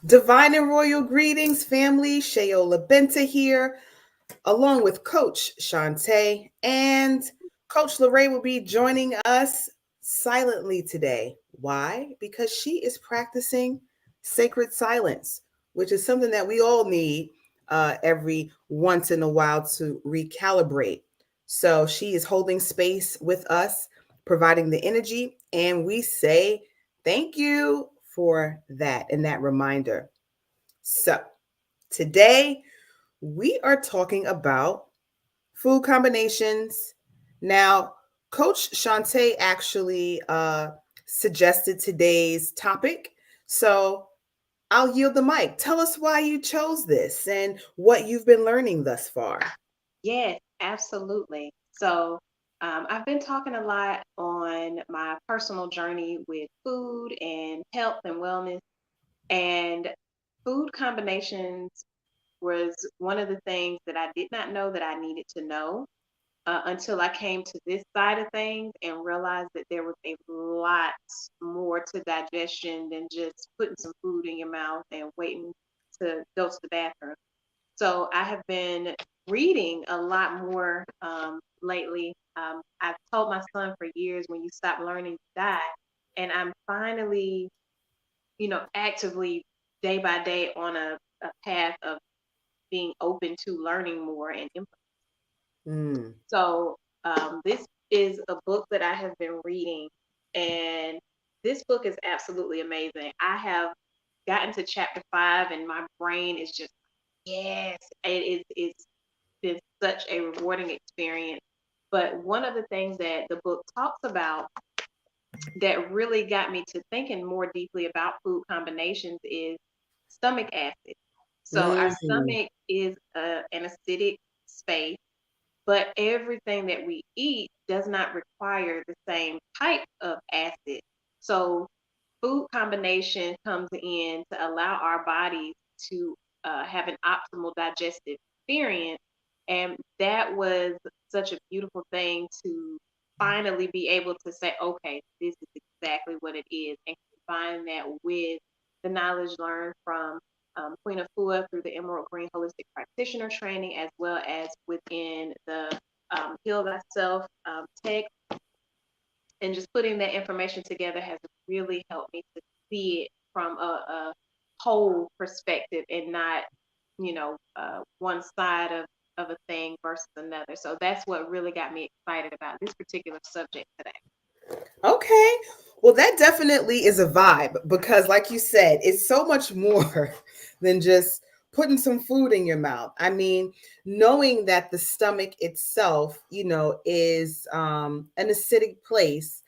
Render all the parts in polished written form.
Divine and royal greetings, family. Shayola Benta here, along with Coach Shantae. And Coach Lorraine will be joining us silently today. Why? Because she is practicing sacred silence, which is something that we all need every once in a while to recalibrate. So she is holding space with us, providing the energy, and we say thank you for that and that reminder. So, today we are talking about food combinations. Now, Coach Shantae actually suggested today's topic. So, I'll yield the mic. Tell us why you chose this and what you've been learning thus far. Yes, absolutely. I've been talking a lot on my personal journey with food and health and wellness, and food combinations was one of the things that I did not know that I needed to know until I came to this side of things and realized that there was a lot more to digestion than just putting some food in your mouth and waiting to go to the bathroom. So I have been reading a lot more lately. I've told my son for years, when you stop learning, you die. And I'm finally, actively day by day on a path of being open to learning more and Mm. so this is a book that I have been reading, and this book is absolutely amazing. I have gotten to chapter 5, and my brain is just yes, it's been such a rewarding experience. But one of the things that the book talks about that really got me to thinking more deeply about food combinations is stomach acid. So our Mm. stomach is an acidic space, but everything that we eat does not require the same type of acid. So food combination comes in to allow our bodies to have an optimal digestive experience. And that was such a beautiful thing to finally be able to say, okay, this is exactly what it is, and combine that with the knowledge learned from Queen Afua through the Emerald Green Holistic Practitioner training, as well as within the Heal Thyself tech, and just putting that information together has really helped me to see it from a whole perspective and not, one side of a thing versus another. So that's what really got me excited about this particular subject today. Okay. Well, that definitely is a vibe because, like you said, it's so much more than just putting some food in your mouth. I mean, knowing that the stomach itself, is an acidic place,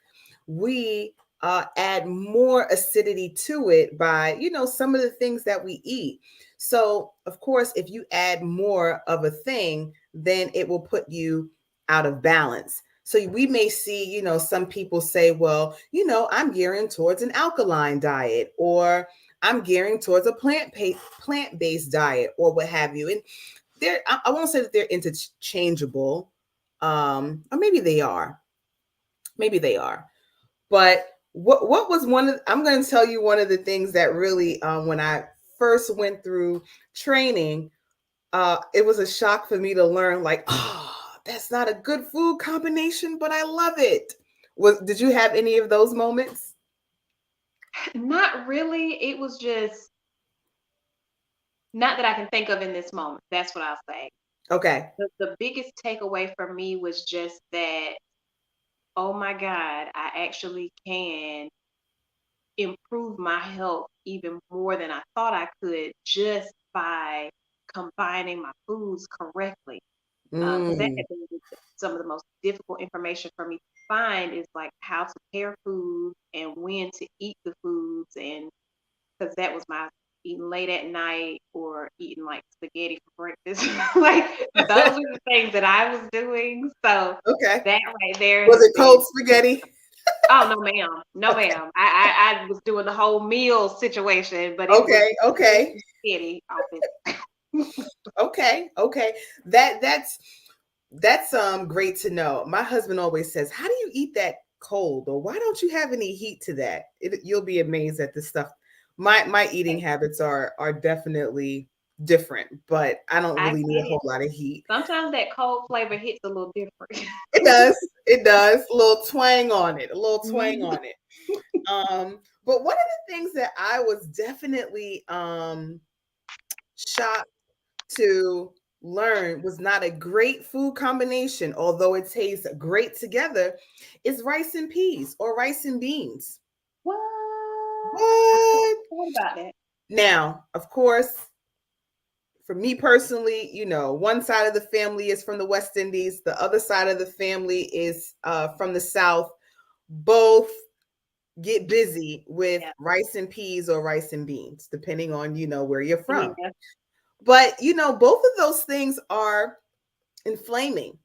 we add more acidity to it by, some of the things that we eat. So, of course, if you add more of a thing, then it will put you out of balance. So we may see, some people say, well, I'm gearing towards an alkaline diet, or I'm gearing towards a plant-based diet, or what have you. And I won't say that they're interchangeable, or maybe they are. Maybe they are. But what was one of I'm going to tell you one of the things that really when I first went through training, it was a shock for me to learn, like, oh, that's not a good food combination, but I love it. Did you have any of those moments? Not really. It was just not that I can think of in this moment. That's what I'll say. Okay. The biggest takeaway for me was just that, oh my God, I actually can improve my health even more than I thought I could just by combining my foods correctly. Because that Mm. had been some of the most difficult information for me to find, is like how to pair food and when to eat the foods, and because that was my eating late at night or eating like spaghetti for breakfast. Like those were the things that I was doing. So Okay. that right there Was has it been, cold spaghetti? oh no ma'am, no Okay. ma'am. I was doing the whole meal situation, but it was Okay. Okay. spaghetti often. Okay. Okay. That's great to know. My husband always says, "How do you eat that cold?" Or "Why don't you have any heat to that?" You'll be amazed at the stuff My eating habits are definitely different, but I don't I really need a get it. whole lot of heat. Sometimes that cold flavor hits a little different. It does. It does. A little twang on it. A little twang Mhm. on it. But one of the things that I was definitely shocked to learn was not a great food combination, although it tastes great together, is rice and peas or rice and beans. What? I never What? thought about that. Now, of course, for me personally, one side of the family is from the West Indies, the other side of the family is from the South. Both get busy with Yeah. rice and peas or rice and beans, depending on, where you're from. Yeah. But, both of those things are inflaming.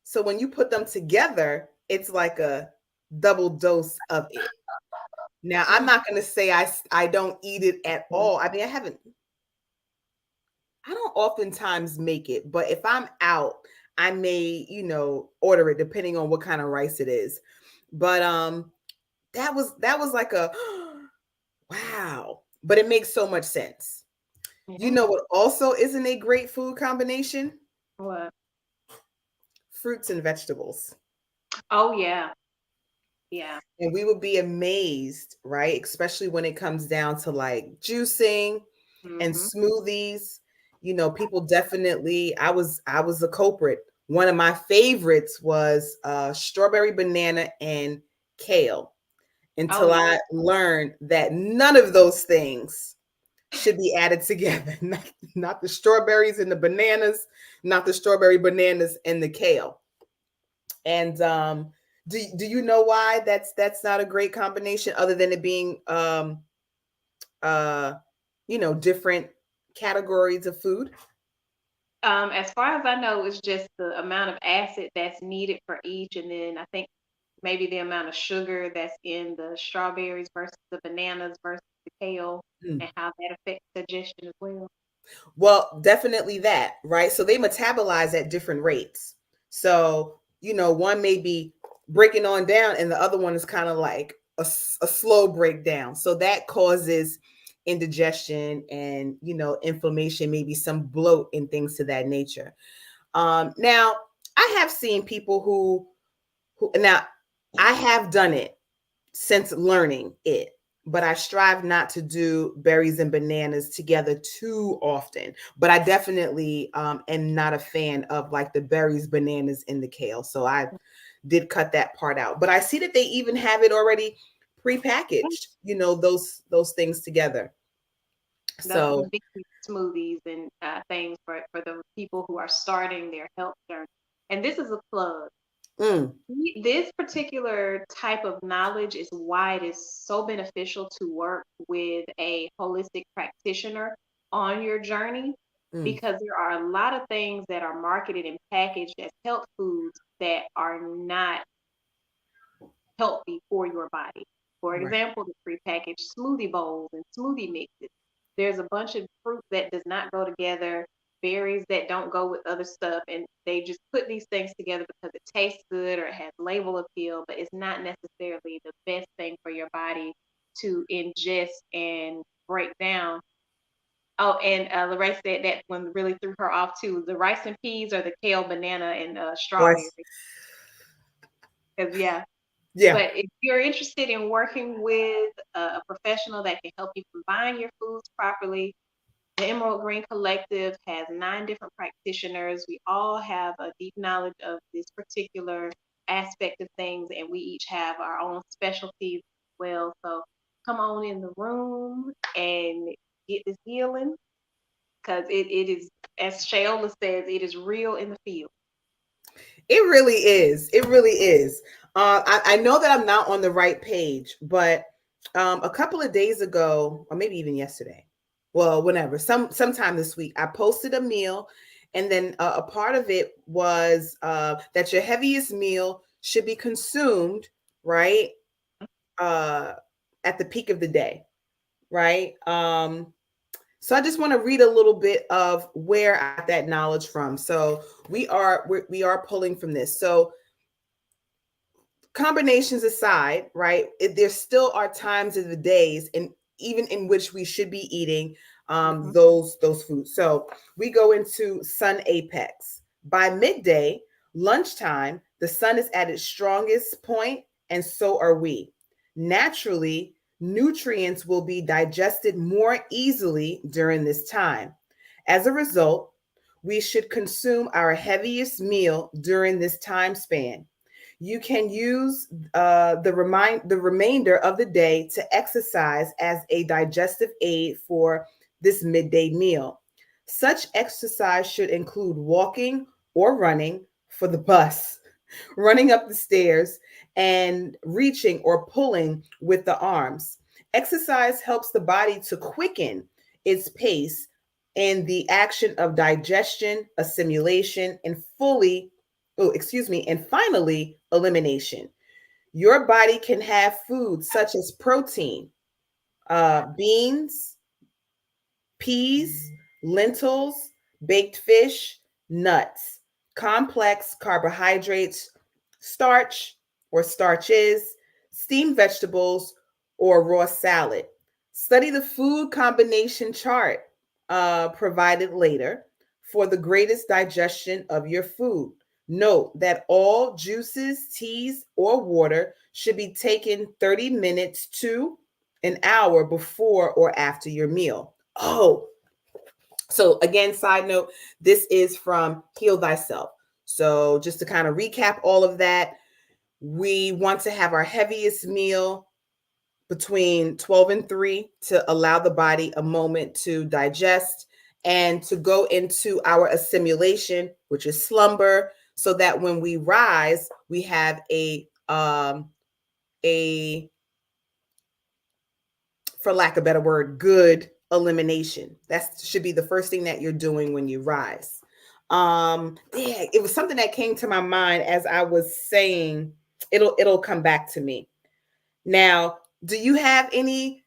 So when you put them together, it's like a double dose of it. Now, I'm Mm. not going to say I don't eat it at all. I mean, I don't oftentimes make it, but if I'm out, I may, order it depending on what kind of rice it is. But that was like a wow, but it makes so much sense. You Yeah. know what also isn't a great food combination? What? Fruits and vegetables. Oh yeah. Yeah. And we would be amazed, right? Especially when it comes down to like juicing and Hmm. smoothies. People definitely I was a culprit. One of my favorites was strawberry banana and kale Oh until yeah. I learned that none of those things should be added together. Not the strawberries and the bananas, not the strawberry bananas and the kale. And do you know why that's not a great combination other than it being uh different categories of food? As far as I know, it's just the amount of acid that's needed for each, and then I think maybe the amount of sugar that's in the strawberries versus the bananas versus the kale, Hmm. and how that affects digestion as well. Well, definitely that, right? So they metabolize at different rates. So, one may be breaking on down and the other one is kind of like a slow breakdown. So that causes indigestion and, inflammation, maybe some bloat and things to that nature. Now, I have seen people who now I have done it since learning it, but I strive not to do berries and bananas together too often. But I definitely am not a fan of like the berries, bananas, and the kale. So I did cut that part out. But I see that they even have it already prepackaged, those things together. Those So can be smoothies and things for the people who are starting their health journey. And this is a plug. mm, This particular type of knowledge is why it is so beneficial to work with a holistic practitioner on your journey, mm, because there are a lot of things that are marketed and packaged as health foods that are not healthy for your body. For right. example, the prepackaged smoothie bowls and smoothie mixes. There's a bunch of fruit that does not go together, berries that don't go with other stuff, and they just put these things together because it tastes good or it has label appeal, but it's not necessarily the best thing for your body to ingest and break down. Oh, and Lorraine said that one really threw her off too. The rice and peas or the kale, banana, and strawberry. Rice. Because yeah, Yeah. but if you're interested in working with a professional that can help you combine your foods properly, the Emerald Green Collective has 9 different practitioners. We all have a deep knowledge of this particular aspect of things, and we each have our own specialties as well. So come on in the room and get this healing, because it is, as Shayola says, it is real in the field. It really is. It really is. I know that I'm not on the right page, but a couple of days ago, or maybe even yesterday, well, whenever, sometime this week, I posted a meal, and then a part of it was that your heaviest meal should be consumed right uh, at the peak of the day, right? So I just want to read a little bit of where I got that knowledge from. So we are pulling from this. So combinations aside, right? There still are times of the days, and even in which we should be eating Mhm. those foods. So we go into sun apex. By midday, lunchtime, the sun is at its strongest point, and so are we. Naturally, nutrients will be digested more easily during this time. As a result, we should consume our heaviest meal during this time span. You can use the remainder of the day to exercise as a digestive aid for this midday meal. Such exercise should include walking or running for the bus, running up the stairs, and reaching or pulling with the arms. Exercise helps the body to quicken its pace in the action of digestion, assimilation, and and finally, elimination. Your body can have foods such as protein, beans, peas, lentils, baked fish, nuts, complex carbohydrates, starch or starches, steamed vegetables, or raw salad. Study the food combination chart provided later for the greatest digestion of your food. Note that all juices, teas, or water should be taken 30 minutes to an hour before or after your meal. Oh, so again, side note, this is from Heal Thyself. So just to kind of recap all of that, we want to have our heaviest meal between 12 and 3 to allow the body a moment to digest and to go into our assimilation, which is slumber, so that when we rise, we have a for lack of a better word, good elimination. That should be the first thing that you're doing when you rise. Yeah, it was something that came to my mind as I was saying. It'll come back to me. Now, do you have any?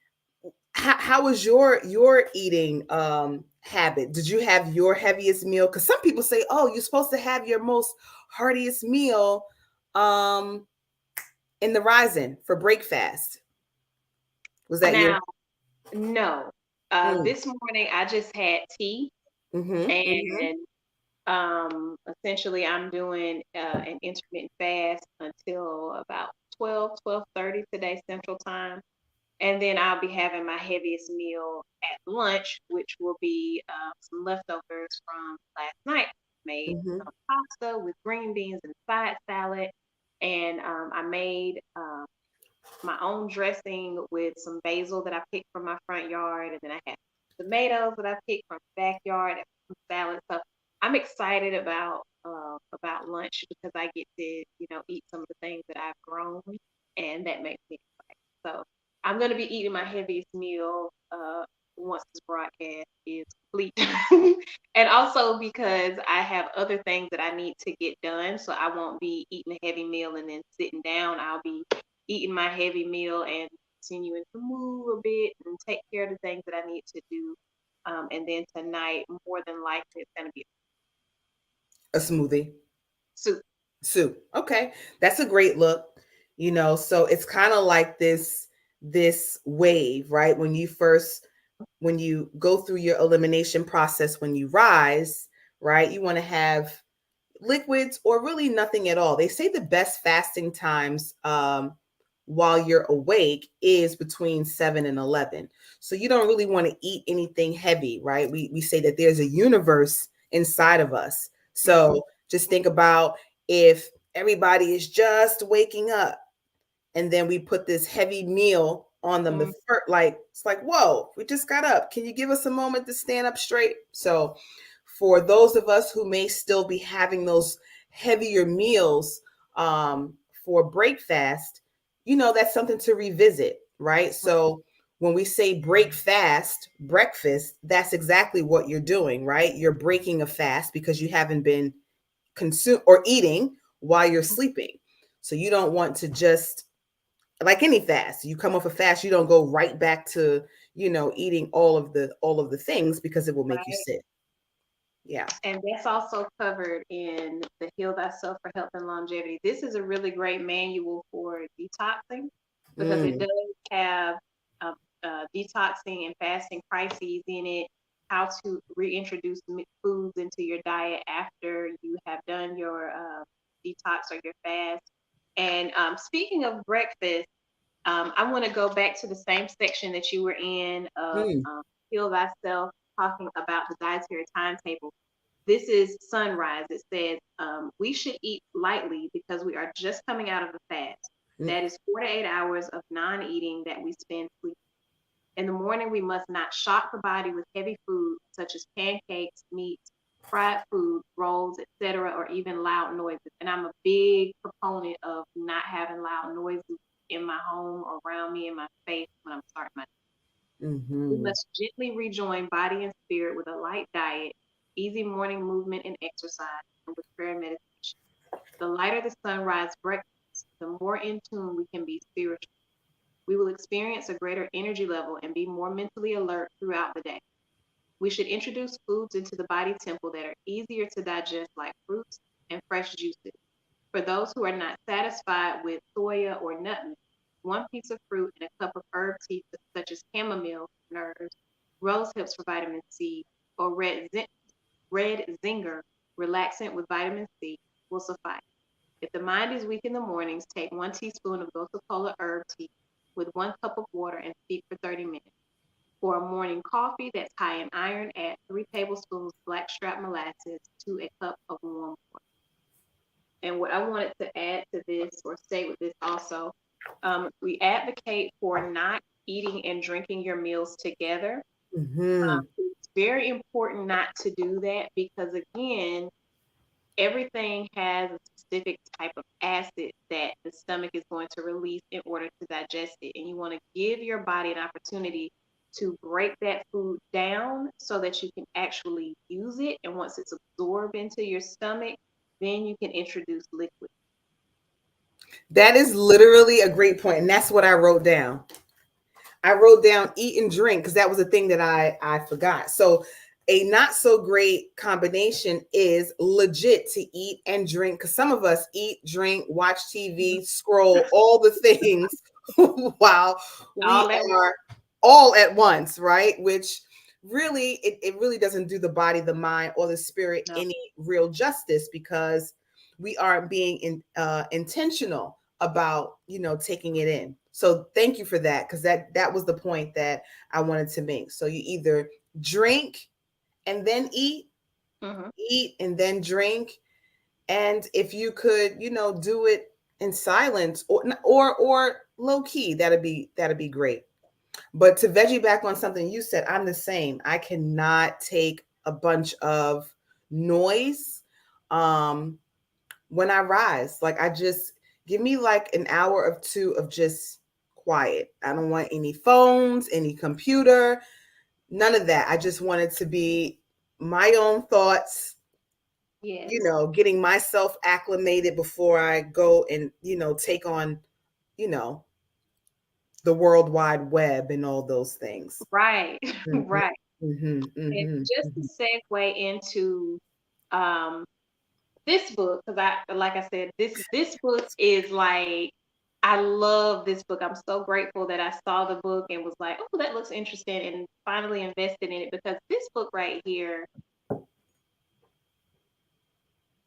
How was your eating habit? Did you have your heaviest meal? Because some people say, oh, you're supposed to have your most heartiest meal um in the rising for break fast. Was that your? Now, no. Mm, This morning I just had tea, mm-hmm. and essentially I'm doing an intermittent fast until about 12:30 today Central Time. And then I'll be having my heaviest meal at lunch, which will be some leftovers from last night. Made Mm-hmm. some pasta with green beans and side salad, and I made my own dressing with some basil that I picked from my front yard, and then I had tomatoes that I picked from the backyard and some salad. So I'm excited about lunch because I get to eat some of the things that I've grown, and that makes me excited. So I'm gonna be eating my heaviest meal once this broadcast is complete, and also because I have other things that I need to get done, so I won't be eating a heavy meal and then sitting down. I'll be eating my heavy meal and continuing to move a bit and take care of the things that I need to do. And then tonight, more than likely, it's going to be A smoothie. soup. Soup. Okay. That's a great look. So it's kind of like this wave, right? When you go through your elimination process, when you rise, right? You want to have liquids or really nothing at all. They say the best fasting times while you're awake is between 7 and 11. So you don't really want to eat anything heavy, right? We say that there's a universe inside of us. Mm-hmm. So just think about if everybody is just waking up and then we put this heavy meal on them, the Mm-hmm. first, like it's like, whoa, we just got up, can you give us a moment to stand up straight? So for those of us who may still be having those heavier meals for break fast, that's something to revisit, right? So when we say break fast breakfast, that's exactly what you're doing, right? You're breaking a fast because you haven't been consume or eating while you're sleeping. So you don't want to just, like any fast, you come off a fast, you don't go right back to, eating all of the things because it will make you Right. sick. Yeah. And that's also covered in the Heal Thyself for Health and Longevity. This is a really great manual for detoxing because it Mm, does have detoxing and fasting crises in it, how to reintroduce foods into your diet after you have done your detox or your fast. And speaking of breakfast, I want to go back to the same section that you were in of Mm. Heal Thyself, talking about the dietary timetable. This is sunrise. It says we should eat lightly because we are just coming out of a fast. Mm. That is 4 to 8 hours of non eating that we spend sleeping. In the morning, we must not shock the body with heavy food such as pancakes, meats, fried food, rolls, etc., or even loud noises. And I'm a big proponent of not having loud noises in my home or around me in my face when I'm starting my day. We Mm-hmm. must gently rejoin body and spirit with a light diet, easy morning movement and exercise, and with prayer and meditation. The lighter the sunrise breakfast, the more in tune we can be spiritually. We will experience a greater energy level and be more mentally alert throughout the day. We should introduce foods into the body temple that are easier to digest, like fruits and fresh juices. For those who are not satisfied with soya or nutmeg, one piece of fruit and a cup of herb tea such as chamomile, nerves, rose hips for vitamin C, or red zinger, relaxant with vitamin C, will suffice. If the mind is weak in the mornings, take 1 teaspoon of Gotu Kola herb tea with 1 cup of water and steep for 30 minutes. For a morning coffee that's high in iron, add 3 tablespoons blackstrap molasses to a cup of warm water. And what I wanted to add to this or say with this also, we advocate for not eating and drinking your meals together. Mm-hmm. It's very important not to do that because, again, everything has a specific type of acid that the stomach is going to release in order to digest it. And you want to give your body an opportunity to break that food down so that you can actually use it. And once it's absorbed into your stomach, then you can introduce liquid. That is literally a great point, and that's what I wrote down. I wrote down eat and drink because that was a thing that I forgot. So a not so great combination is legit to eat and drink because some of us eat, drink, watch TV, scroll, all the things while we All at once. are all at once, right? Which really it really doesn't do the body, the mind, or the spirit No. any real justice because we aren't being intentional about taking it in. So thank you for that because that was the point that I wanted to make. So you either drink and then Mm-hmm. eat and then drink, and if you could do it in silence or low key, that'd be great. But to veggie back on something you said, I'm the same. I cannot take a bunch of noise when I rise. Like I just give me like an hour or two of just quiet. I don't want any phones, any computer, none of that. I just want it to be my own thoughts, Yes. getting myself acclimated before I go and, take on, you know, the World Wide Web and all those things. Right. Mhm, Right. mhm, And mhm, just mhm. to segue into um, this book, because like I said, this book is like I love this book. I'm so grateful that I saw the book and was like, oh, that looks interesting, and finally invested in it because this book right here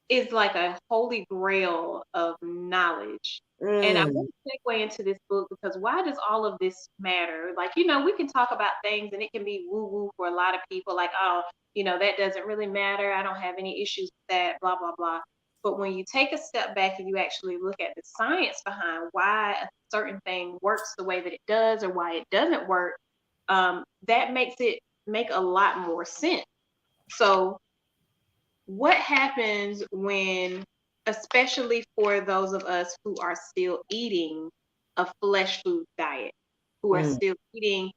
is like a holy grail of knowledge. And I Mm, want to segue into this book because why does all of this matter? Like, we can talk about things and it can be woo woo for a lot of people, like, oh, that doesn't really matter. I don't have any issues with that, blah, blah, blah. But when you take a step back and you actually look at the science behind why a certain thing works the way that it does or why it doesn't work, that makes it make a lot more sense. So, what happens when, especially for those of us who are still eating a flesh food diet, who are mm, still eating,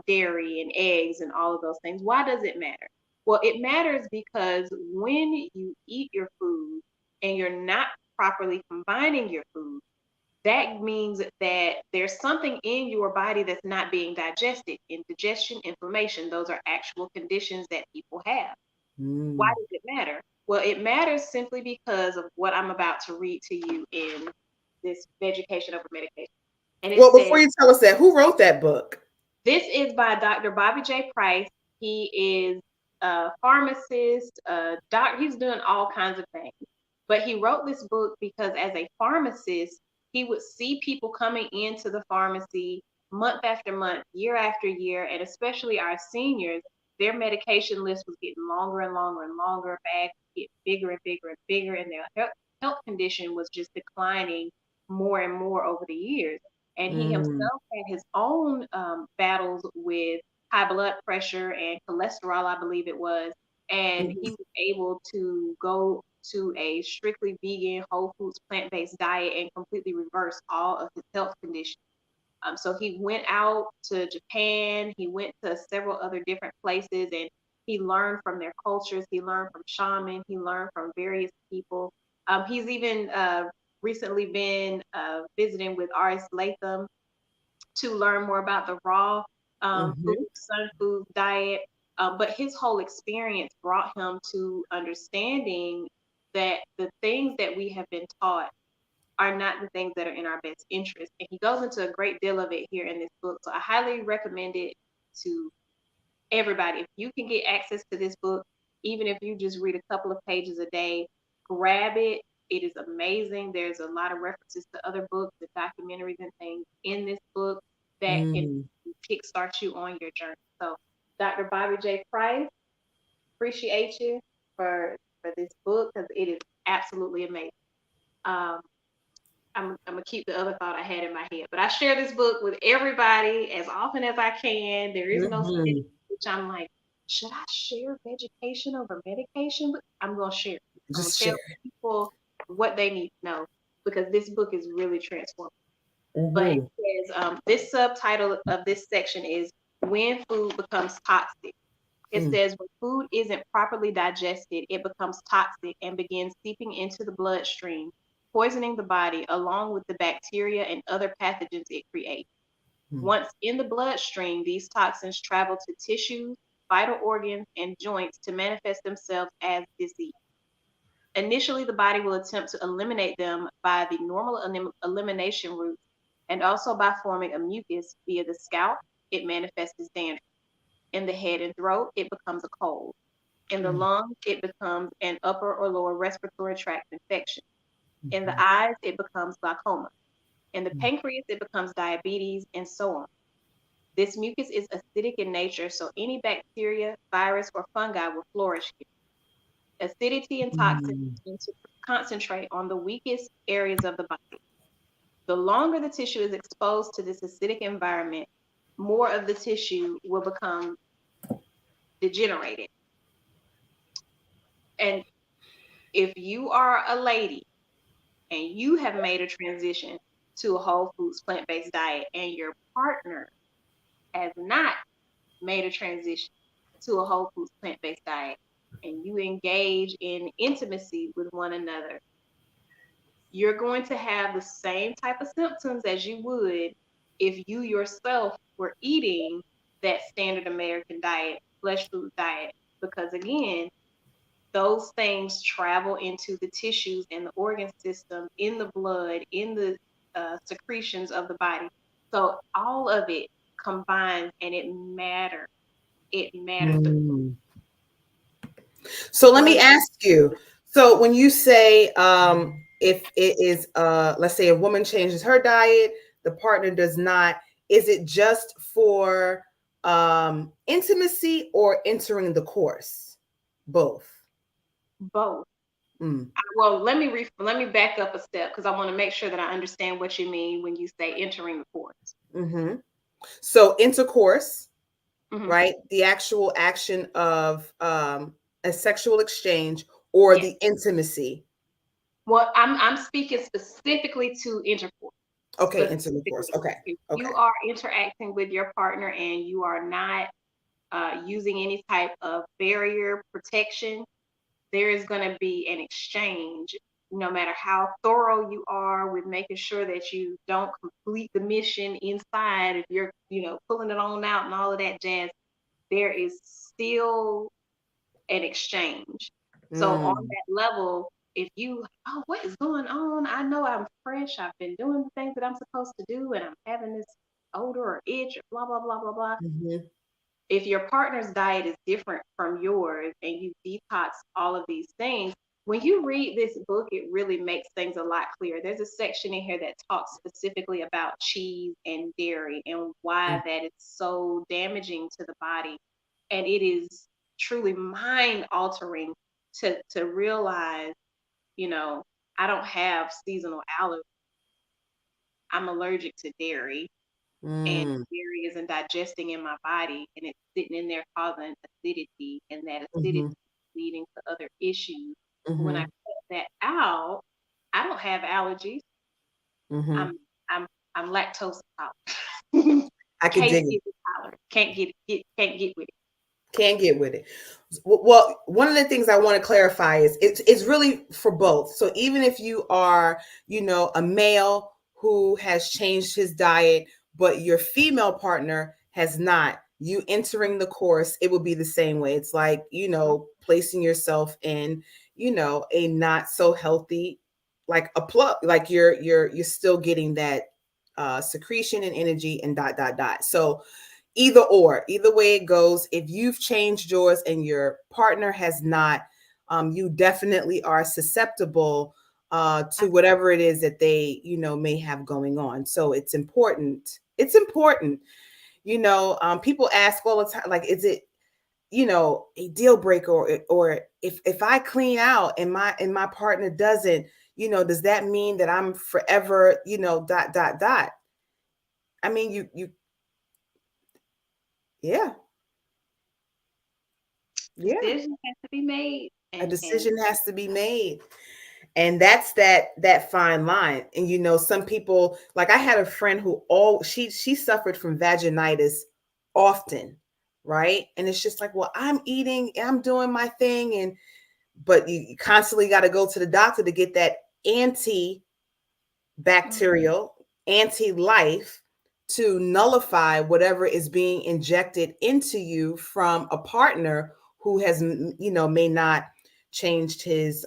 dairy and eggs and all of those things? Why does it matter? Well, it matters because when you eat your food and you're not properly combining your food, that means that there's something in your body that's not being digested. Indigestion, inflammation, those are actual conditions that people have. Why mm. does it matter? Well, it matters simply because of what I'm about to read to you in this Education Over Medication. And it Well, says, before you tell us that, who wrote that book? This is by Dr. Bobby J. Price. He is a pharmacist, a doc. He's doing all kinds of things. But he wrote this book because as a pharmacist, he would see people coming into the pharmacy month after month, year after year, and especially our seniors, their medication list was getting longer and longer and longer, bags get bigger and bigger and bigger, and their health condition was just declining more and more over the years. And he Mm, himself had his own battles with high blood pressure and cholesterol, I believe it was. And he mhm, was able to go to a strictly vegan, whole foods, plant based diet and completely reverse all of his health conditions. So he went out to Japan, he went to several other different places, and he learned from their cultures. He learned from shaman, he learned from various people. He's even recently been visiting with Aris Latham to learn more about the raw food, mhm, sun food diet. But his whole experience brought him to understanding that the things that we have been taught are not the things that are in our best interest. And he goes into a great deal of it here in this book. So I highly recommend it to everybody. If you can get access to this book, even if you just read a couple of pages a day, grab it. It is amazing. There's a lot of references to other books and documentaries and things in this book that can mm. kickstart you on your journey. So, Dr. Bobby J. Price, appreciate you for this book because it is absolutely amazing. Um, I'm gonna keep the other thought I had in my head, but I share this book with everybody as often as I can. There is no schedule, Mhm. which I'm like, should I share education over medication? But I'm gonna share. I'm gonna Just tell share. people what they need to know because this book is really transformative. But it Mhm, says this subtitle of this section is "When Food Becomes Toxic." It mm, says when food isn't properly digested, it becomes toxic and begins seeping into the bloodstream, poisoning the body along with the bacteria and other pathogens it creates. mm, Once in the bloodstream, these toxins travel to tissues, vital organs, and joints to manifest themselves as disease. Initially, the body will attempt to eliminate them by the normal elimination route and also by forming a mucus via the scalp. It manifests as dandruff. In the head and throat, it becomes a cold. In the mm, lungs, it becomes an upper or lower respiratory tract infection. In the mhm, eyes, it becomes glaucoma. In the mm, pancreas, it becomes diabetes, and so on. This mucus is acidic in nature, so any bacteria, virus, or fungi will flourish here. Acidity and toxins mm, tend to concentrate on the weakest areas of the body. The longer the tissue is exposed to this acidic environment, more of the tissue will become degenerated. And if you are a lady and you have made a transition to a whole foods plant-based diet and your partner has not made a transition to a whole foods plant-based diet and you engage in intimacy with one another, you're going to have the same type of symptoms as you would if you yourself were eating that standard American diet, flesh food diet. Because again, those things travel into the tissues and the organ system, in the blood, in the secretions of the body. So all of it combines and it matters. It matters. But mm. So let go me ahead. ask you. So when you say if it is let's say a woman changes her diet, the partner does not, is it just for intimacy or entering the course? Both. Both. Mm, Well, let me back up a step because I want to make sure that I understand what you mean when you say entering the course. hmm So intercourse, Hmm. right? The actual action of a sexual exchange or Yes. the intimacy. Well, I'm speaking specifically to intercourse. Okay, intercourse. Specifically, Okay. if Okay. you are interacting with your partner and you are not using any type of barrier protection, there is going to be an exchange. No matter how thorough you are with making sure that you don't complete the mission inside, if you're, pulling it on out and all of that jazz, there is still an exchange. So on Mm, that level, if you, oh, what is going on? I know I'm fresh. I've been doing the things that I'm supposed to do, and I'm having this. odor or itch or blah, blah, blah, blah, blah. Mhm. If your partner's diet is different from yours and you detox all of these things, when you read this book, it really makes things a lot clearer. There's a section in here that talks specifically about cheese and dairy and why that is so damaging to the body. And it is truly mind altering to realize, you know, I don't have seasonal allergies. I'm allergic to dairy, and Mm. dairy isn't digesting in my body and it's sitting in there causing acidity, and that acidity Mhm. leading to other issues. When I Mhm. cut that out, I don't have allergies. Mhm. I'm I'm I'm lactose intolerant. I could dig it. Casey intolerant. Can't get with it. Can't get with it. Well, one of the things I want to clarify is it's really for both. So even if you are, a male who has changed his diet, but your female partner has not, you entering the course, it will be the same way. It's like, placing yourself in, a not so healthy, like a plug, like you're still getting that secretion and energy and dot dot dot. So either way it goes, if you've changed yours and your partner has not, you definitely are susceptible to whatever it is that they may have going on. So it's important. People ask all the time, like, is it a deal breaker, or if I clean out and my partner doesn't, does that mean that I'm forever, dot dot dot? I mean, you yeah. Yeah. Decision has to be made, A and decision has to be made. And that's that fine line. And some people, like, I had a friend who she suffered from vaginitis often, right? And it's just like, well, I'm eating, I'm doing my thing, but you constantly got to go to the doctor to get that antibacterial, anti-life, to nullify whatever is being injected into you from a partner who has, may not changed his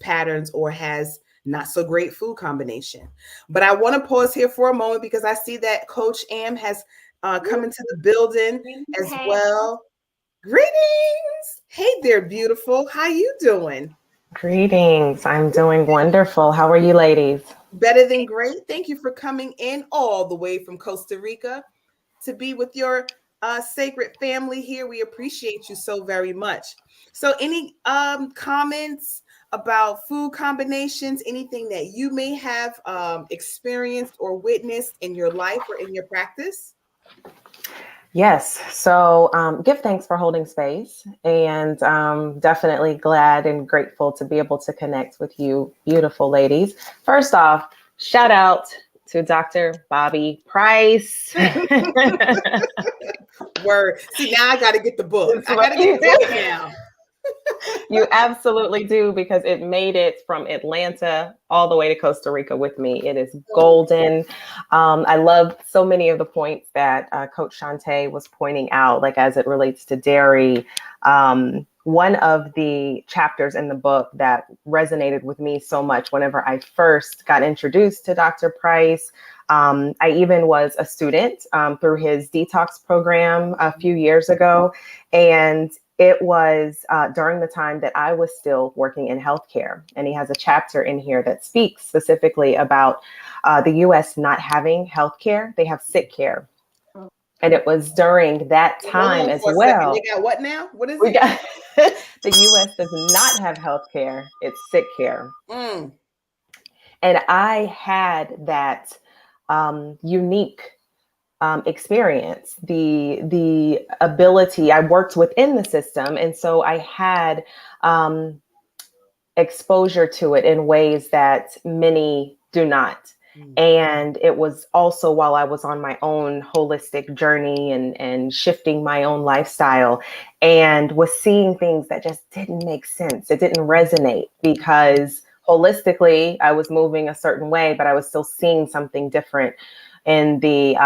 patterns or has not so great food combination. But I want to pause here for a moment because I see that Coach Am has come into the building as well. Greetings. Hey there, beautiful. How you doing? Greetings. I'm doing wonderful. How are you, ladies? Better than great. Thank you for coming in all the way from Costa Rica to be with your sacred family here. We appreciate you so very much. So, any comments about food combinations, anything that you may have experienced or witnessed in your life or in your practice? Yes. So, give thanks for holding space, and definitely glad and grateful to be able to connect with you, beautiful ladies. First off, shout out to Dr. Bobby Price. Word. See, now I got to get the book. It's I got what to you get the book do. now. You absolutely do, because it made it from Atlanta all the way to Costa Rica with me. It is golden. I love so many of the points that Coach Shante was pointing out, like as it relates to dairy. One of the chapters in the book that resonated with me so much whenever I first got introduced to Dr. Price, I even was a student through his detox program a few years ago. And it was during the time that I was still working in healthcare. And he has a chapter in here that speaks specifically about the US not having healthcare. They have sick care. And it was during that time Hold on as for a second. They well. got what now? What is We it? got the US does not have healthcare, it's sick care. Mm. And I had that unique experience, the ability. I worked within the system, and so I had exposure to it in ways that many do not. And it was also while I was on my own holistic journey and shifting my own lifestyle, and was seeing things that just didn't make sense. It didn't resonate because holistically I was moving a certain way, but I was still seeing something different in the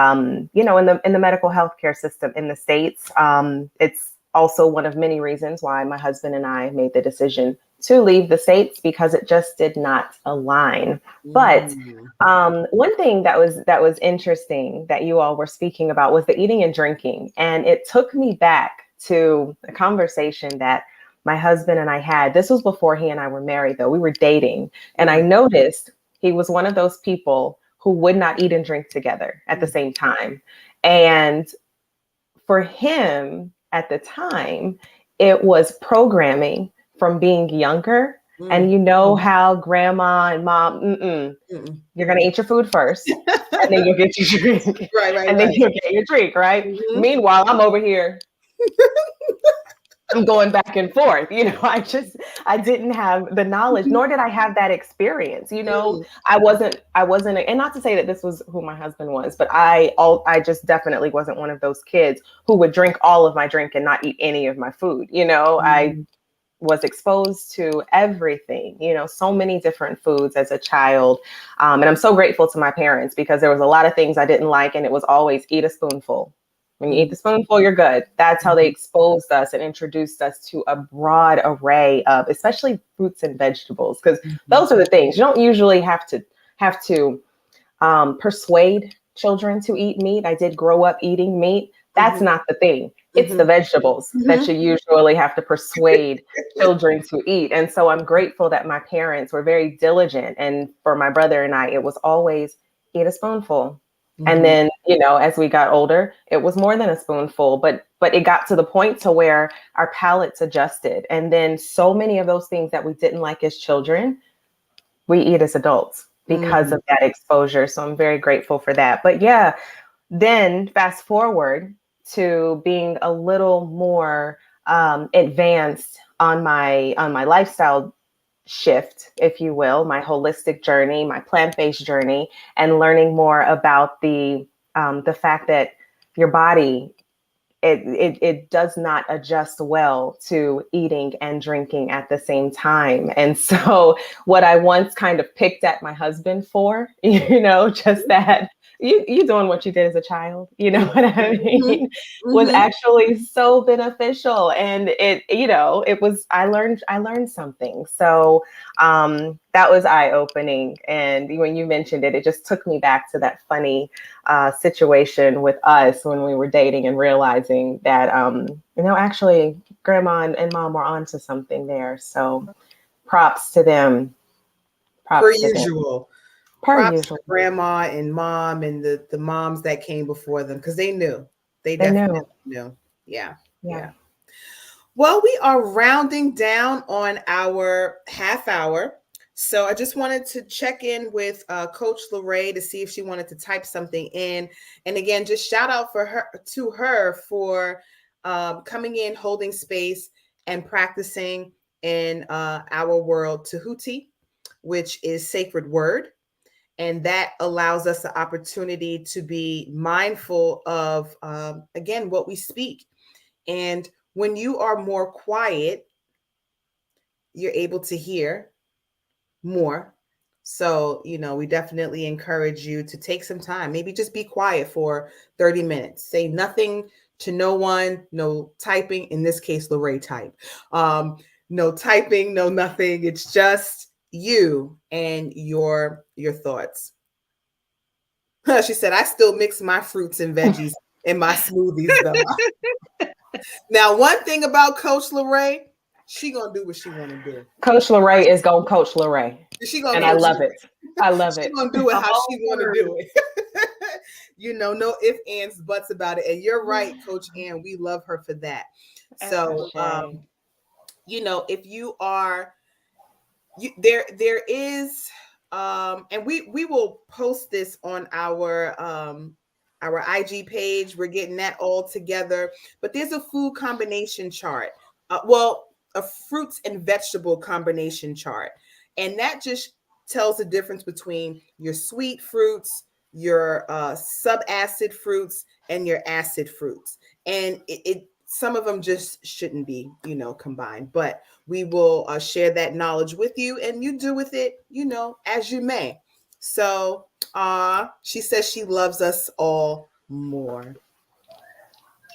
in the medical healthcare system in the States. It's also one of many reasons why my husband and I made the decision to leave the States because it just did not align. But one thing that was interesting that you all were speaking about was the eating and drinking. And it took me back to a conversation that my husband and I had. This was before he and I were married, though. We were dating. And I noticed he was one of those people who would not eat and drink together at the same time. And for him at the time, it was programming from being younger. And you know how grandma and mom, you're going to eat your food first, and then you'll get your drink. And then you'll get your drink, right? Meanwhile, I'm over here. I'm going back and forth. You know, I didn't have the knowledge, nor did I have that experience. You know, I wasn't, and not to say that this was who my husband was, but I just definitely wasn't one of those kids who would drink all of my drink and not eat any of my food. You know, I was exposed to everything, you know, so many different foods as a child. And I'm so grateful to my parents because there was a lot of things I didn't like, and it was always eat a spoonful. When you eat the spoonful, you're good. That's how they exposed us and introduced us to a broad array of, especially fruits and vegetables, because those are the things you don't usually have to persuade children to eat meat. I did grow up eating meat. That's not the thing. It's the vegetables that you usually have to persuade children to eat. And so I'm grateful that my parents were very diligent. And for my brother and I, it was always eat a spoonful. And then, you know, as we got older, it was more than a spoonful, but it got to the point to where our palates adjusted. And then so many of those things that we didn't like as children, we eat as adults because of that exposure. So I'm very grateful for that. But yeah, then fast forward to being a little more advanced on my lifestyle shift, if you will, my holistic journey, my plant-based journey, and learning more about the fact that your body, it does not adjust well to eating and drinking at the same time. And so what I once kind of picked at my husband for, you know, just that you doing what you did as a child, you know what I mean, was actually so beneficial. And it, you know, it was, I learned something. So that was eye-opening. And when you mentioned it, it just took me back to that funny situation with us when we were dating and realizing that, you know, actually grandma and mom were onto something there. So props to them. Per usual. Props usual. to grandma and mom and the moms that came before them, because they knew. They definitely knew. Yeah. Well, we are rounding down on our half hour. So I just wanted to check in with Coach Lorraine to see if she wanted to type something in. And again, just shout out to her for coming in, holding space, and practicing in our world Tahuti, which is sacred word. And that allows us the opportunity to be mindful of, again, what we speak. And when you are more quiet, you're able to hear more. So, you know, we definitely encourage you to take some time, maybe just be quiet for 30 minutes, say nothing to no one, no typing, in this case, Lorraine type, no typing, no nothing. It's just you and your thoughts. She said, I still mix my fruits and veggies in my smoothies though. Now, one thing about Coach Lorraine, she gonna do what she want to do. Coach Lorraine is gonna Coach Lorraine. And I love it. I love it. She's gonna do it how she want to do it. You know, no ifs, ands, buts about it. And you're right, Coach Ann. We love her for that. So, you know, if you are, there is, and we will post this on our IG page. We're getting that all together. But there's a food combination chart. A fruits and vegetable combination chart. And that just tells the difference between your sweet fruits, your subacid fruits, and your acid fruits. And some of them just shouldn't be, you know, combined. But we will share that knowledge with you, and you do with it, you know, as you may. So she says she loves us all more.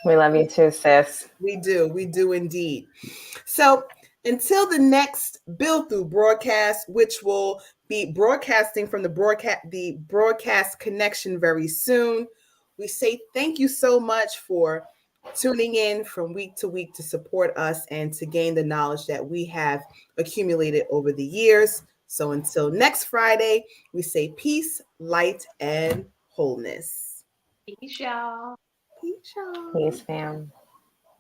We love you too, sis. We do indeed. So Until the next Bill Through broadcast, which will be broadcasting from the broadcast connection very soon, we say thank you so much for tuning in from week to week to support us and to gain the knowledge that we have accumulated over the years. So until next Friday, we say peace, light, and wholeness. Peace, y'all. Peace, y'all. Peace, fam.